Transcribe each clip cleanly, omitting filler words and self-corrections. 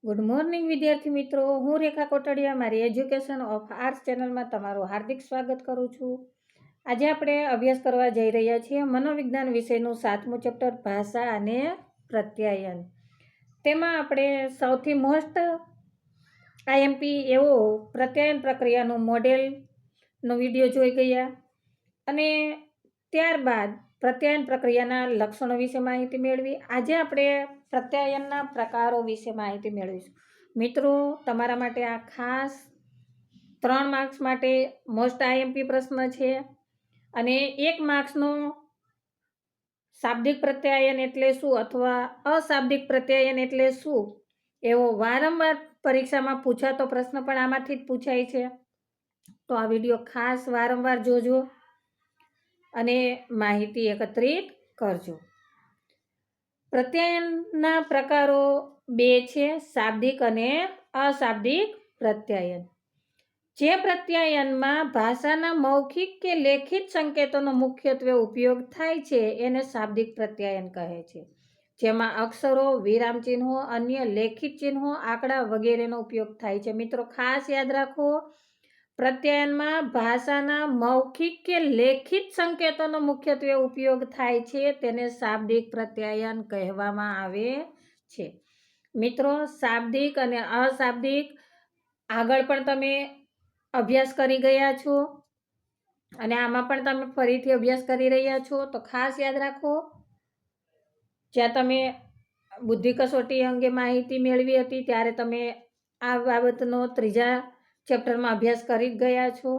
Good morning વિદ્યાર્થી મિત્રો, હું રેખા કોટડિયા મારી એજ્યુકેશન ઓફ આર્ટ્સ ચેનલમાં તમારું હાર્દિક સ્વાગત કરું છું. આજે આપણે અભ્યાસ કરવા જઈ રહ્યા છીએ મનોવિજ્ઞાન વિષયનું 7મું ચેપ્ટર ભાષા અને પ્રત્યાયન. તેમાં આપણે સૌથી મોસ્ટ આઈએમપી એવો પ્રત્યાયન પ્રક્રિયાનું મોડેલનો વિડીયો જોઈ ગયા અને ત્યારબાદ પ્રત્યાયન પ્રક્રિયાના લક્ષણો વિશે માહિતી મેળવી. આજે આપણે પ્રત્યાયનના પ્રકારો વિશે માહિતી મેળવીશું. મિત્રો, તમારા માટે આ ખાસ 3 માર્ક્સ માટે મોસ્ટ આઈએમપી પ્રશ્ન છે અને 1 માર્ક્સનો શાબ્દિક પ્રત્યાયન એટલે શું અથવા અશાબ્દિક પ્રત્યાયન એટલે શું એવો વારંવાર પરીક્ષામાં પૂછાતો પ્રશ્ન પણ આમાંથી જ પૂછાય છે. તો આ વિડીયો ખાસ વારંવાર જોજો અને માહિતી એકત્રિત કરજો. પ્રત્યાયનના પ્રકારો 2 છે, શાબ્દિક અને અશાબ્દિક પ્રત્યાયન. જે પ્રત્યાયનમાં ભાષાના મૌખિક કે લેખિત સંકેતોનો મુખ્યત્વે ઉપયોગ થાય છે એને શાબ્દિક પ્રત્યાયન કહે છે. જેમાં અક્ષરો, વિરામચિહ્નો, અન્ય લેખિત ચિહ્નો, આંકડા વગેરેનો ઉપયોગ થાય છે. મિત્રો, ખાસ યાદ રાખો, પ્રત્યાયનમાં ભાષાના મૌખિક કે લેખિત સંકેતોનો મુખ્યત્વે ઉપયોગ થાય છે તેને શાબ્દિક પ્રત્યાયન કહેવામાં આવે છે. મિત્રો, શાબ્દિક અને અશાબ્દિક આગળ પણ તમે અભ્યાસ કરી ગયા છો અને આમાં પણ તમે ફરીથી અભ્યાસ કરી રહ્યા છો. તો ખાસ યાદ રાખો, જ્યાં તમે બુદ્ધિ કસોટી અંગે માહિતી મેળવી હતી ત્યારે તમે આ બાબતનો 3જા ચેપ્ટરમાં અભ્યાસ કરી ગયા છો.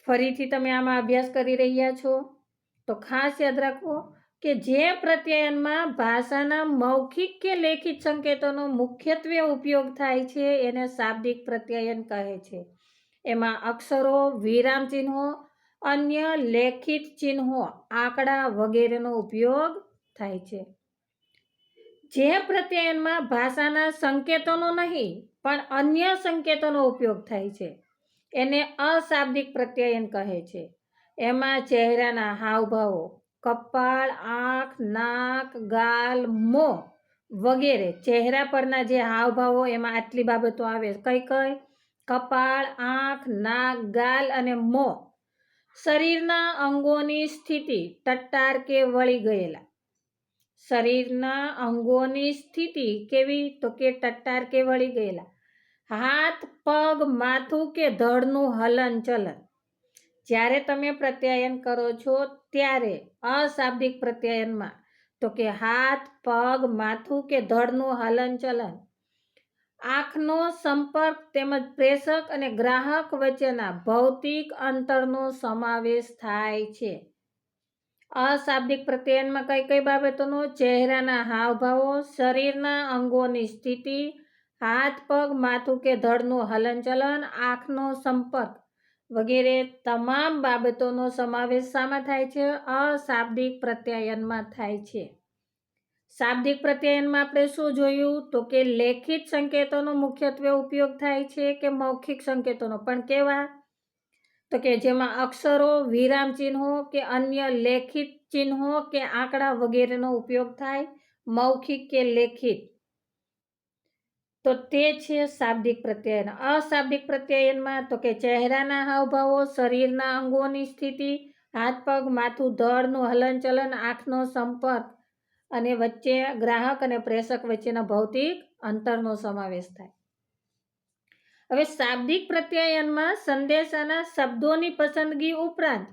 ફરીથી તમે આમાં અભ્યાસ કરી રહ્યા છો. તો ખાસ યાદ રાખો કે જે પ્રત્યાયનમાં ભાષાના મૌખિક કે લેખિત સંકેતોનો મુખ્યત્વે ઉપયોગ થાય છે એને શાબ્દિક પ્રત્યાયન કહે છે. એમાં અક્ષરો, વિરામચિહ્નો, અન્ય લેખિત ચિહ્નો, આંકડા વગેરેનો ઉપયોગ થાય છે. જે પ્રત્યાયનમાં ભાષાના સંકેતોનો નહીં પણ અન્ય સંકેતોનો ઉપયોગ થાય છે એને અશાબ્દિક પ્રત્યાયન કહે છે. એમાં ચહેરાના હાવભાવો, કપાળ, આંખ, નાક, ગાલ, મોં વગેરે ચહેરા પરના જે હાવભાવો એમાં આટલી બાબતો આવે. કઈ કઈ? કપાળ, આંખ, નાક, ગાલ અને મોં. શરીરના અંગોની સ્થિતિ ટટ્ટાર કે વળી ગયેલા. શરીરના અંગોની સ્થિતિ કેવી? તો કે ટટ્ટાર કે વળી ગયેલા. હાથ, પગ, માથું કે ધડનું હલન ચલન. જ્યારે તમે પ્રત્યાયન કરો છો ત્યારે અશાબ્દિક પ્રત્યાયનમાં તો કે હાથ, પગ, માથું કે ધડનું હલન ચલન, આંખનો સંપર્ક તેમજ પ્રેષક અને ગ્રાહક વચ્ચેના ભૌતિક અંતરનો સમાવેશ થાય છે. અશાબ્દિક પ્રત્યાયનમાં કઈ કઈ બાબતોનો? ચહેરાના હાવભાવો, શરીરના અંગોની સ્થિતિ, હાથ, પગ, માથું કે ધડનું હલનચલન, આંખનો સંપર્ક વગેરે તમામ બાબતોનો સમાવેશ શામાં થાય છે? અશાબ્દિક પ્રત્યાયનમાં થાય છે. શાબ્દિક પ્રત્યાયનમાં આપણે શું જોયું? તો કે લેખિત સંકેતોનો મુખ્યત્વે ઉપયોગ થાય છે કે મૌખિક સંકેતોનો? પણ કેવા? તો કે જેમાં અક્ષરો, વિરામચિહ્નો કે અન્ય લેખિત ચિહ્નો કે આંકડા વગેરેનો ઉપયોગ થાય, મૌખિક કે લેખિત. તો તે છે શાબ્દિક પ્રત્યાયન. અશાબ્દિક પ્રત્યાયનમાં તો કે ચહેરાના હાવભાવો, શરીરના અંગોની સ્થિતિ, હાથ, પગ, માથું, ધડનું હલનચલન, આંખનો સંપર્ક અને વચ્ચે ગ્રાહક અને પ્રેષક વચ્ચેના ભૌતિક અંતરનો સમાવેશ થાય. હવે શાબ્દિક પ્રત્યાયનમાં સંદેશાના શબ્દોની પસંદગી ઉપરાંત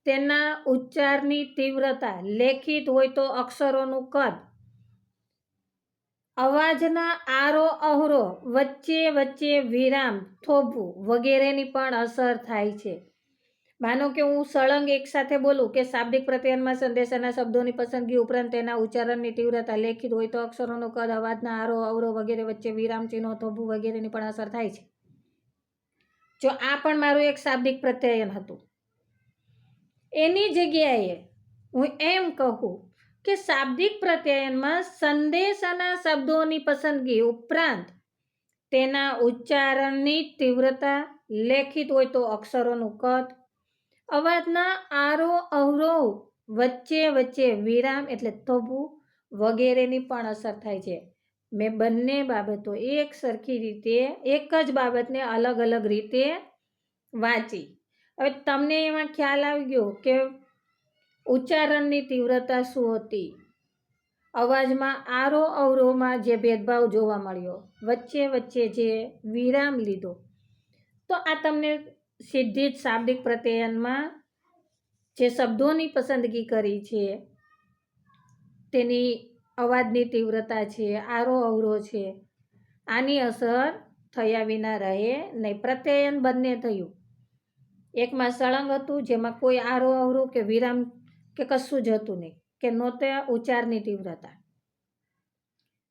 તેના ઉચ્ચારની તીવ્રતા, લેખિત હોય તો અક્ષરોનું કદ, અવાજના આરો અવરો, વચ્ચે વચ્ચે વિરામ થોભવું વગેરેની પણ અસર થાય છે. માનો કે હું સળંગ એકસાથે બોલું કે શાબ્દિક પ્રત્યાયનમાં સંદેશાના શબ્દોની પસંદગી ઉપરાંત તેના ઉચ્ચારણની તીવ્રતા, લેખિત હોય તો અક્ષરોનું કદ, અવાજના આરો અવરો વગેરે વચ્ચે વિરામ ચિહ્નો થોભવું વગેરેની પણ અસર થાય છે. જો આ પણ મારું એક શાબ્દિક પ્રત્યાયન હતું. એની જગ્યાએ હું એમ કહું કે શાબ્દિક પ્રત્યાયનમાં સંદેશાના શબ્દોની પસંદગી ઉપરાંત તેના ઉચ્ચારણની તીવ્રતા, લેખિત હોય તો અક્ષરોનું કદ, અવાજના આરો અવરોહ વચ્ચે વચ્ચે વિરામ એટલે થોભવું વગેરેની પણ અસર થાય છે. મેં બંને બાબતો એક સરખી રીતે એક જ બાબતને અલગ અલગ રીતે વાંચી. હવે તમને એમાં ખ્યાલ આવી ગયો કે ઉચ્ચારણની તીવ્રતા શું હતી, અવાજમાં આરો અવરોહમાં જે ભેદભાવ જોવા મળ્યો, વચ્ચે વચ્ચે જે વિરામ લીધો, તો આ તમને સીધી જ શાબ્દિક પ્રત્યયનમાં જે શબ્દોની પસંદગી કરી છે તેની અવાજની તીવ્રતા છે, આરો અવરોહ છે, આની અસર થયા વિના રહે નહીં. પ્રત્યયન બંને થયું, એકમાં સળંગ હતું જેમાં કોઈ આરો અવરોહ કે વિરામ કે કશું જ હતું નહીં, કે નહોતે ઉચ્ચારની તીવ્રતા.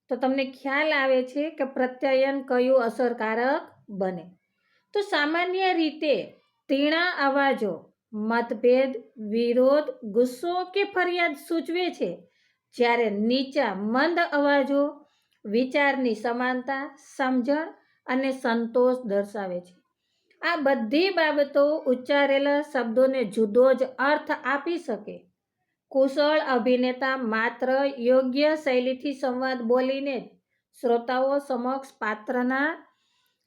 તો તમને ખ્યાલ આવે છે કે પ્રત્યયન કયું અસરકારક બને. તો સામાન્ય રીતે તીણા અવાજો મતભેદ, વિરોધ, ગુસ્સો કે ફરિયાદ સૂચવે છે, જ્યારે નીચા મંદ અવાજો વિચારની સમાનતા, સમજણ અને સંતોષ દર્શાવે છે. આ બધી બાબતો ઉચ્ચારેલા શબ્દોને જુદો જ અર્થ આપી શકે. કુશળ અભિનેતા માત્ર યોગ્ય શૈલીથી સંવાદ બોલીને જ શ્રોતાઓ સમક્ષ પાત્રના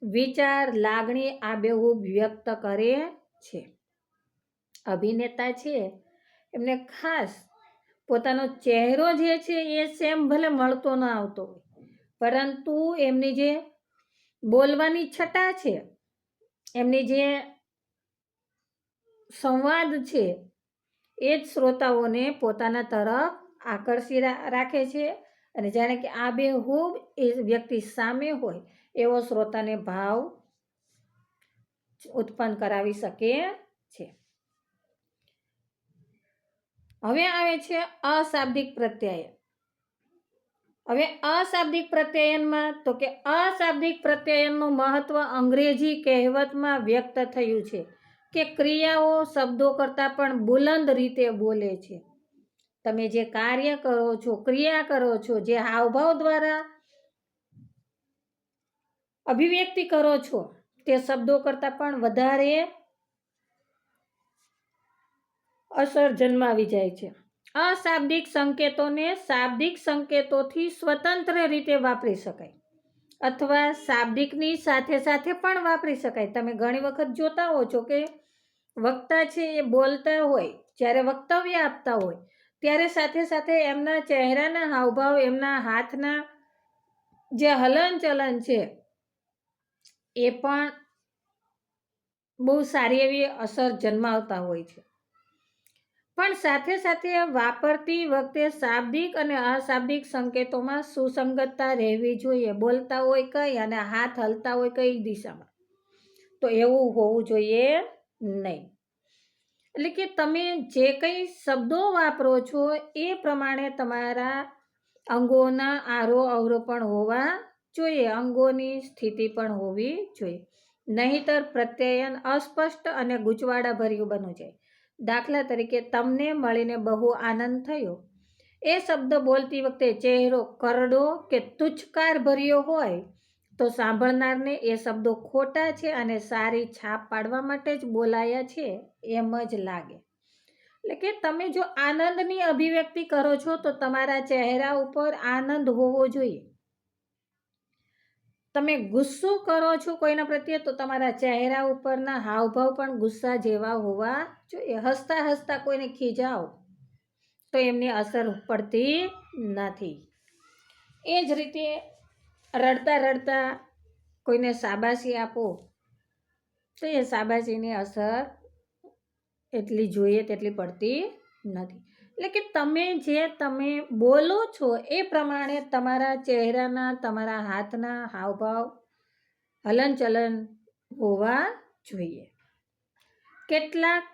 વિચાર, લાગણી આબેહૂબ વ્યક્ત કરે છે. અભિનેતા છે એમને ખાસ પોતાનો ચહેરો જે છે એ સેમ ભલે મળતો ન આવતો હોય, પરંતુ એમની જે બોલવાની છટા છે, એમની જે સંવાદ છે એ જ શ્રોતાઓને પોતાના તરફ આકર્ષી રાખે છે, અને જાણે કે આબેહૂબ એ વ્યક્તિ સામે હોય એવો શ્રોતાને ભાવ ઉત્પન્ન કરાવી શકે છે. હવે આવે છે અશાબ્દિક પ્રત્યાયન. હવે અશાબ્દિક પ્રત્યાયનમાં તો કે અશાબ્દિક પ્રત્યાયનનું મહત્વ અંગ્રેજી કહેવતમાં વ્યક્ત થયું છે કે ક્રિયાઓ શબ્દો કરતાં પણ બુલંદ રીતે બોલે છે. તમે જે કાર્ય કરો છો, ક્રિયા કરો છો, જે હાવભાવ દ્વારા અભિવ્યક્તિ કરો છો, તે શબ્દો કરતાં પણ વધારે અસર જન્માવી જાય છે. અશાબ્દિક સંકેતોને શાબ્દિક સંકેતોથી સ્વતંત્ર રીતે વાપરી શકાય, અથવા શાબ્દિકની સાથે સાથે પણ વાપરી શકાય. તમે ઘણી વખત જોતા હો છો કે વક્તા છે એ બોલતા હોય, જ્યારે વક્તવ્ય આપતા હોય ત્યારે સાથે સાથે એમના ચહેરાના હાવભાવ, એમના હાથના જે હલનચલન છે એ પણ બહુ સારી એવી અસર જન્માવતા હોય છે. પણ સાથે સાથે વાપરતી વખતે શાબ્દિક અને અશાબ્દિક સંકેતોમાં સુસંગતતા રહેવી જોઈએ. બોલતા હોય કઈ અને હાથ હલતા હોય કઈ દિશામાં, તો એવું હોવું જોઈએ નહીં. એટલે કે તમે જે કંઈ શબ્દો વાપરો છો એ પ્રમાણે તમારા અંગોના આરો અવરોહ પણ હોવા જોઈએ, અંગોની સ્થિતિ પણ હોવી જોઈએ. નહીંતર પ્રત્યયન અસ્પષ્ટ અને ગૂંચવાડાભર્યું બની જાય. દાખલા તરીકે, તમને મળીને બહુ આનંદ થયો. એ શબ્દ બોલતી વખતે ચહેરો કરડો કે તુચ્છકાર ભર્યો હોય તો સાંભળનારને એ શબ્દો ખોટા છે અને સારી છાપ પાડવા માટે જ બોલાયા છે એમ જ લાગે. એટલે કે તમે જો આનંદની અભિવ્યક્તિ કરો છો તો તમારા ચહેરા ઉપર આનંદ હોવો જોઈએ. તમે ગુસ્સો કરો છો કોઈના પ્રત્યે તો તમારા ચહેરા ઉપરના હાવભાવ પણ ગુસ્સા જેવા હોવા જોઈએ. હસતા હસતા કોઈને ખીજાવો તો એમની અસર પડતી નથી. એ જ રીતે રડતા રડતા કોઈને શાબાશી આપો તો એ શાબાશીની અસર એટલી જોઈએ તેટલી પડતી નથી. એટલે કે તમે બોલો છો એ પ્રમાણે તમારા ચહેરાના, તમારા હાથના હાવભાવ, હલનચલન હોવા જોઈએ. કેટલાક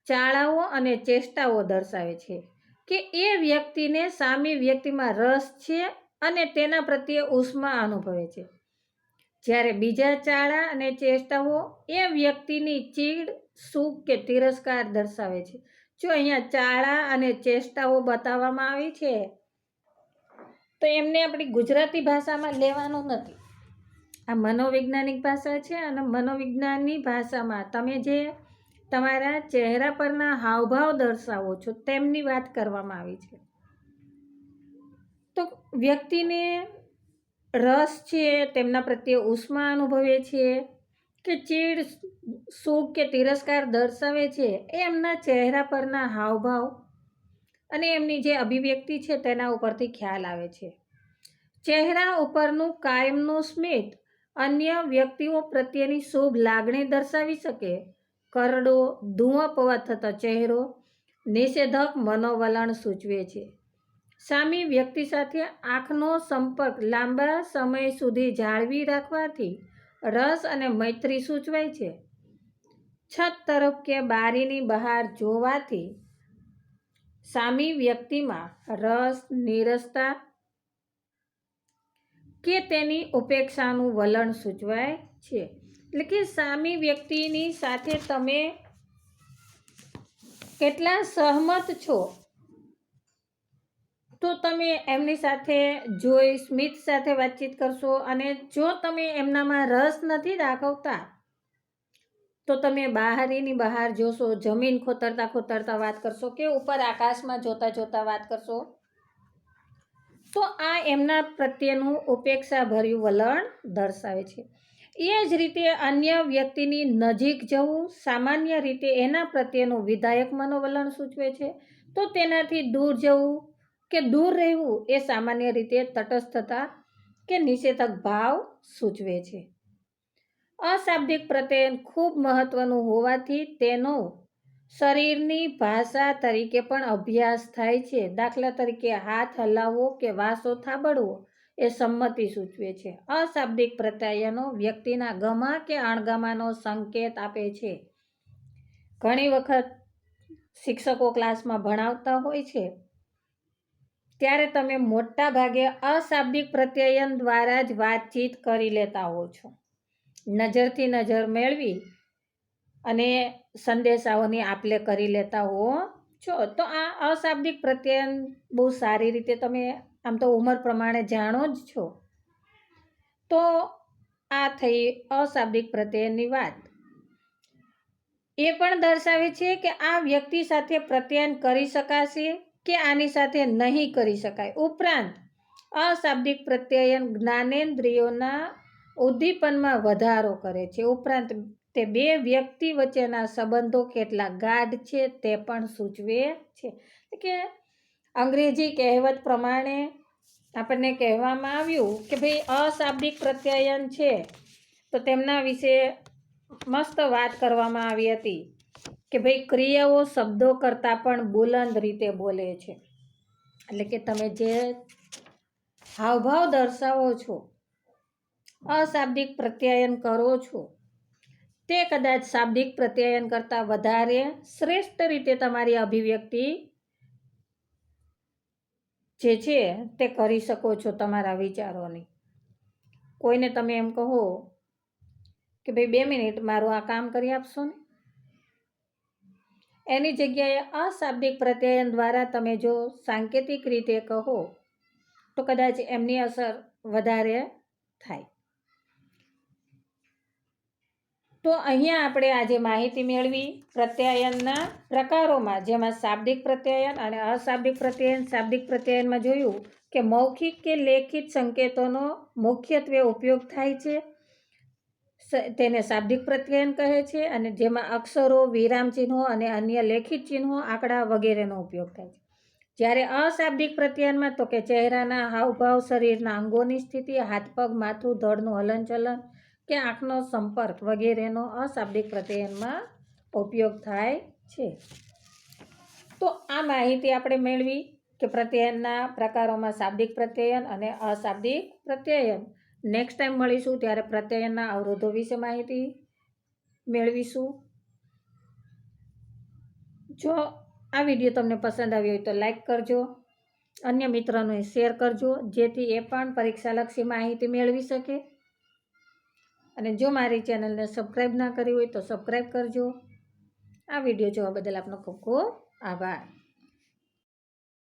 ચાળાઓ અને ચેષ્ટાઓ દર્શાવે છે કે એ વ્યક્તિને સામી વ્યક્તિમાં રસ છે અને તેના પ્રત્યે ઉષ્મા અનુભવે છે, જ્યારે બીજા ચાળા અને ચેષ્ટાઓ એ વ્યક્તિની ચીડ, સુખ કે તિરસ્કાર દર્શાવે છે. જો અહીંયા ચાળા અને ચેષ્ટાઓ બતાવવામાં આવી છે તો એમને આપણી ગુજરાતી ભાષામાં લેવાનું નથી. આ મનોવૈજ્ઞાનિક ભાષા છે અને મનોવિજ્ઞાનની ભાષામાં તમે જે તમારા ચહેરા પરના હાવભાવ દર્શાવો છો તેમની વાત કરવામાં આવી છે. તો વ્યક્તિને રસ છે, તેમના પ્રત્યે ઉષ્મા અનુભવે છે, કે ચીડ, સુખ કે તિરસ્કાર દર્શાવે છે, એ એમના ચહેરા પરના હાવભાવ અને એમની જે અભિવ્યક્તિ છે તેના ઉપરથી ખ્યાલ આવે છે. ચહેરા ઉપરનું કાયમનું સ્મિત અન્ય વ્યક્તિઓ પ્રત્યેની શુભ લાગણી દર્શાવી શકે. કરડો, ધુઆપવા થતો ચહેરો નિષેધક મનોવલણ સૂચવે છે. સામી વ્યક્તિ સાથે આંખનો સંપર્ક લાંબા સમય સુધી જાળવી રાખવાથી રસ અને મૈત્રી સૂચવાય છે. છત તરફ કે બારીની બહાર જોવાથી સામી વ્યક્તિમાં રસ, નીરસતા કે તેની ઉપેક્ષાનું વલણ સૂચવાય છે. એટલે કે સામી વ્યક્તિની સાથે તમે કેટલા સહમત છો, તો તમે એમની સાથે જોઈ સ્મિત સાથે વાતચીત કરશો. અને જો તમે એમનામાં રસ નથી દાખવતા તો તમે બારીની બહાર જોશો, જમીન ખોતરતા ખોતરતા વાત કરશો કે ઉપર આકાશમાં જોતા જોતા વાત કરશો. તો આ એમના પ્રત્યેનું ઉપેક્ષાભર્યું વલણ દર્શાવે છે. એ જ રીતે અન્ય વ્યક્તિની નજીક જવું સામાન્ય રીતે એના પ્રત્યેનું વિધાયક મનોવલણ સૂચવે છે. તો તેનાથી દૂર જવું કે દૂર રહેવું એ સામાન્ય રીતે તટસ્થતા કે નિષેધક ભાવ સૂચવે છે. અશાબ્દિક પ્રત્યયન ખૂબ મહત્વનું હોવાથી તેનો શરીરની ભાષા તરીકે પણ અભ્યાસ થાય છે. દાખલા તરીકે હાથ હલાવવો કે વાસો થાબડવો એ સંમતિ સૂચવે છે. અશાબ્દિક પ્રત્યાયનો વ્યક્તિના ગમા કે અણગમાનો સંકેત આપે છે. ઘણી વખત શિક્ષકો ક્લાસમાં ભણાવતા હોય છે ત્યારે તમે મોટા ભાગે અશાબ્દિક પ્રત્યાયન દ્વારા જ વાતચીત કરી લેતા હો છો. નજરથી નજર મેળવી અને સંદેશાઓની આપલે કરી લેતા હો છો. તો આ અશાબ્દિક પ્રત્યાયન બહુ સારી રીતે તમે આમ તો ઉંમર પ્રમાણે જાણો જ છો. તો આ થઈ અશાબ્દિક પ્રત્યાયનની વાત. એ પણ દર્શાવે છે કે આ વ્યક્તિ સાથે પ્રત્યાયન કરી શકાશે કે આની સાથે નહીં કરી શકાય. ઉપરાંત અશાબ્દિક પ્રત્યાયન જ્ઞાનેન્દ્રિયોના ઉદ્દીપનમાં વધારો કરે છે. ઉપરાંત તે બે વ્યક્તિ વચ્ચેના સંબંધો કેટલા ગાઢ છે તે પણ સૂચવે છે. કે અંગ્રેજી કહેવત પ્રમાણે આપણને કહેવામાં આવ્યું કે ભાઈ અશાબ્દિક પ્રત્યાયન છે તો તેમના વિશે મસ્ત વાત કરવામાં આવી હતી કે ભાઈ ક્રિયાઓ શબ્દો કરતાં પણ બુલંદ રીતે બોલે છે. એટલે કે તમે જે હાવભાવ દર્શાવો છો, અશાબ્દિક પ્રત્યાયન કરો છો, તે કદાચ શાબ્દિક પ્રત્યાયન કરતાં વધારે શ્રેષ્ઠ રીતે તમારી અભિવ્યક્તિ જે છે તે કરી શકો છો તમારા વિચારોની. કોઈને તમે એમ કહો કે ભાઈ 2 મિનિટ મારું આ કામ કરી આપશો ને, એની જગ્યાએ અશાબ્દિક પ્રત્યાયન દ્વારા તમે જો સાંકેતિક રીતે કહો તો કદાચ એમની અસર વધારે થાય. તો અહીંયા આપણે આજે માહિતી મેળવી પ્રત્યાયનના પ્રકારોમાં, જેમાં શાબ્દિક પ્રત્યાયન અને અશાબ્દિક પ્રત્યાયન. શાબ્દિક પ્રત્યાયનમાં જોયું કે મૌખિક કે લેખિત સંકેતોનો મુખ્યત્વે ઉપયોગ થાય છે, તેને શાબ્દિક પ્રત્યાયન કહે છે. અને જેમાં અક્ષરો, વિરામચિહ્નો અને અન્ય લેખિત ચિહ્નો, આંકડા વગેરેનો ઉપયોગ થાય છે. જ્યારે અશાબ્દિક પ્રત્યાયનમાં તો કે ચહેરાના હાવભાવ, શરીરના અંગોની સ્થિતિ, હાથ પગ, માથું, ધડનું હલનચલન કે આંખનો સંપર્ક વગેરેનો અશાબ્દિક પ્રત્યાયનમાં ઉપયોગ થાય છે. તો આ માહિતી આપણે મેળવી કે પ્રત્યાયનના પ્રકારોમાં શાબ્દિક પ્રત્યાયન અને અશાબ્દિક પ્રત્યાયન. નેક્સ્ટ ટાઈમ મળીશું ત્યારે પ્રત્યાયનના અવરોધો વિશે માહિતી મેળવીશું. જો આ વિડીયો તમને પસંદ આવ્યો હોય તો લાઈક કરજો, અન્ય મિત્રોને શેર કરજો, જેથી એ પણ પરીક્ષાલક્ષી માહિતી મેળવી શકે. અને જો મારી ચેનલને સબસ્ક્રાઈબ ના કરી હોય તો સબસ્ક્રાઈબ કરજો. આ વિડીયો જોવા બદલ આપનો ખૂબ ખૂબ આભાર.